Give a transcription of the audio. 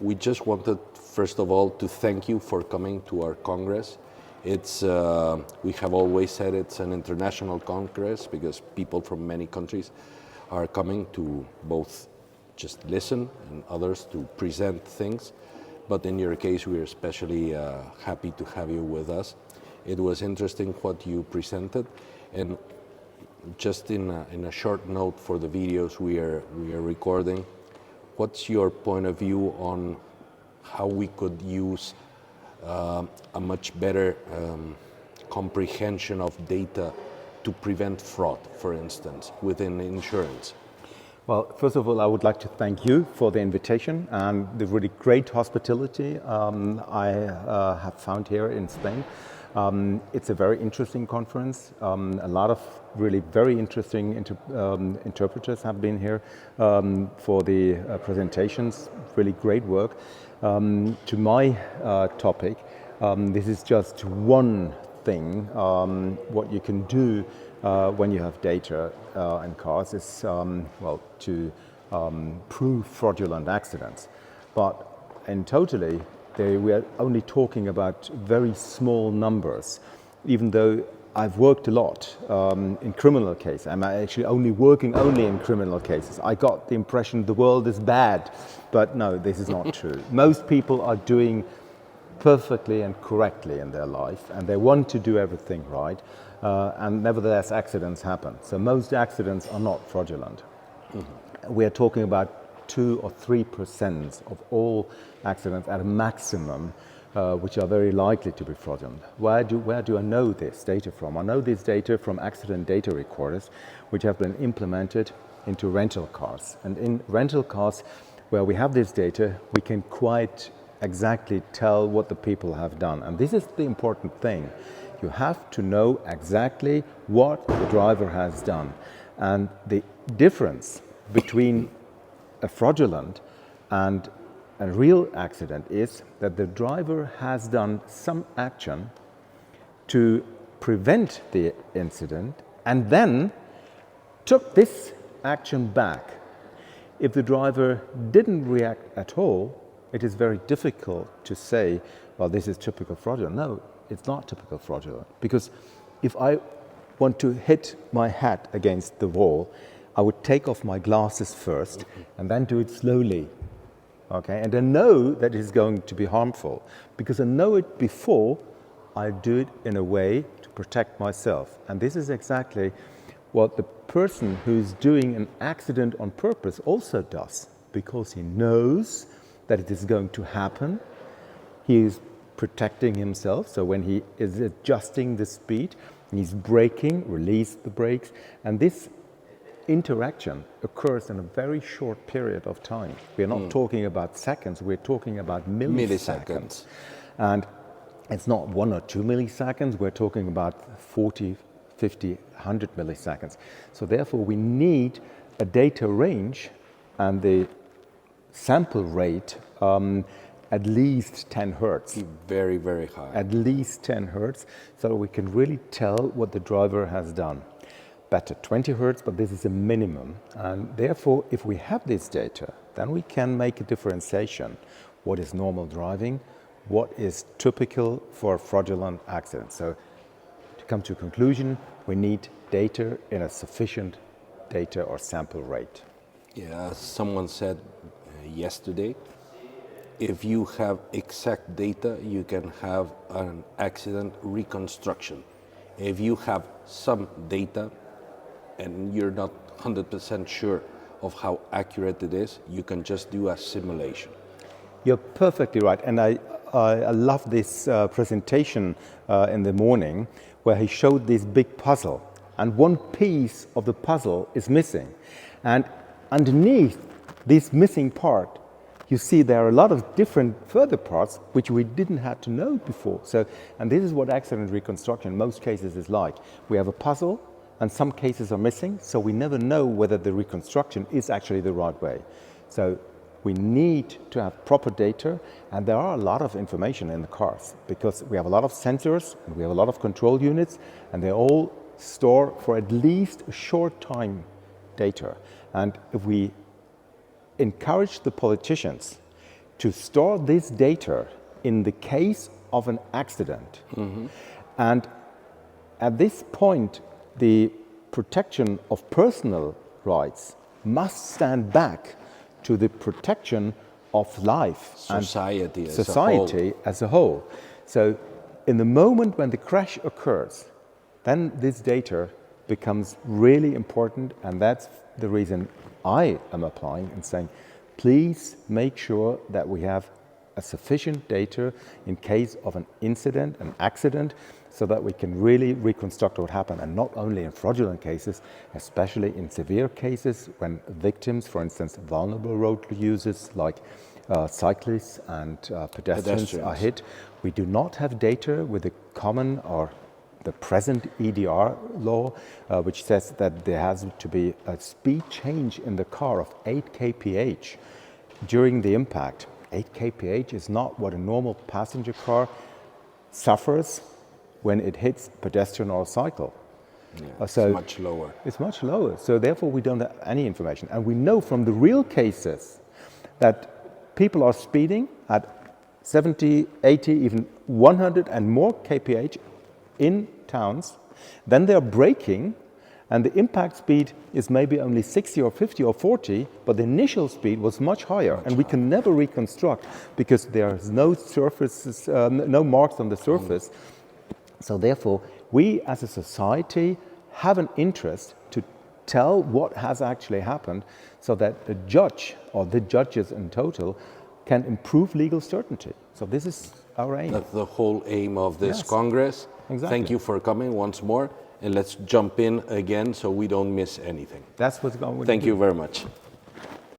We just wanted, first of all, to thank you for coming to our Congress. It's, we have always said it's an international Congress because people from many countries are coming to both just listen and others to present things. But in your case, we are especially happy to have you with us. It was interesting what you presented. And just in a short note for the videos we are recording, what's your point of view on how we could use a much better comprehension of data to prevent fraud, for instance, within insurance? Well, first of all, I would like to thank you for the invitation and the really great hospitality I have found here in Spain. It's a very interesting conference. A lot of really very interesting interpreters have been here for the presentations. Really great work. To my topic, this is just one thing. What you can do when you have data in cars is, well, to prove fraudulent accidents. But in totally, we are only talking about very small numbers, even though I've worked a lot in criminal cases. I'm actually only working in criminal cases. I got the impression the world is bad, but no, this is not true. Most people are doing perfectly and correctly in their life, and they want to do everything right, and nevertheless accidents happen. So most accidents are not fraudulent. Mm-hmm. We are talking about 2 or 3% of all accidents at a maximum, which are very likely to be fraudulent. Where do I know this data from? I know this data from accident data recorders, which have been implemented into rental cars. And in rental cars, where we have this data, we can quite exactly tell what the people have done. And this is the important thing. You have to know exactly what the driver has done. And the difference between a fraudulent and a real accident is that the driver has done some action to prevent the incident and then took this action back. If the driver didn't react at all, it is very difficult to say, well, this is typical fraudulent. No, it's not typical fraudulent, because if I want to hit my head against the wall, I would take off my glasses first and then do it slowly, okay? And I know that it is going to be harmful because I know it before I do it in a way to protect myself. And this is exactly what the person who's doing an accident on purpose also does, because he knows that it is going to happen. He is protecting himself, so when he is adjusting the speed, he's braking, release the brakes, and this interaction occurs in a very short period of time. We're not talking about seconds, we're talking about milliseconds. And it's not 1 or 2 milliseconds, we're talking about 40, 50, 100 milliseconds. So therefore we need a data range and the sample rate at least 10 hertz. Very, very high. At least 10 hertz, so we can really tell what the driver has done. Better 20 hertz, but this is a minimum. And therefore, if we have this data, then we can make a differentiation. What is normal driving? What is typical for fraudulent accidents? So to come to a conclusion, we need data in a sufficient data or sample rate. Yeah, someone said yesterday, if you have exact data, you can have an accident reconstruction. If you have some data and you're not 100% sure of how accurate it is, you can just do a simulation. You're perfectly right. And I love this presentation in the morning where he showed this big puzzle. And one piece of the puzzle is missing. And underneath this missing part, you see there are a lot of different further parts which we didn't have to know before. So, and this is what accident reconstruction in most cases is like. We have a puzzle and some cases are missing, so we never know whether the reconstruction is actually the right way. So we need to have proper data, and there are a lot of information in the cars because we have a lot of sensors and we have a lot of control units, and they all store for at least a short time data. And if we encourage the politicians to store this data in the case of an accident. And at this point, the protection of personal rights must stand back to the protection of life Society and as a society as a whole. So in the moment when the crash occurs, then this data becomes really important, and that's the reason I am applying and saying, please make sure that we have a sufficient data in case of an incident, an accident, so that we can really reconstruct what happened, and not only in fraudulent cases, especially in severe cases when victims, for instance, vulnerable road users like cyclists and pedestrians are hit. We do not have data with the common or the present EDR law, which says that there has to be a speed change in the car of 8 kph during the impact. 8 kph is not what a normal passenger car suffers when it hits pedestrian or cycle. Yeah, So it's much lower. It's much lower. So therefore we don't have any information. And we know from the real cases that people are speeding at 70, 80, even 100 and more kph in towns. Then they're braking, and the impact speed is maybe only 60 or 50 or 40, but the initial speed was much higher. And we can never reconstruct because there's no surfaces, no marks on the surface. So therefore, we as a society have an interest to tell what has actually happened, so that the judge or the judges in total can improve legal certainty. So this is our aim. That's the whole aim of this Yes. Congress. Exactly. Thank you for coming once more, and let's jump in again so we don't miss anything. That's what's going on. Thank you very much.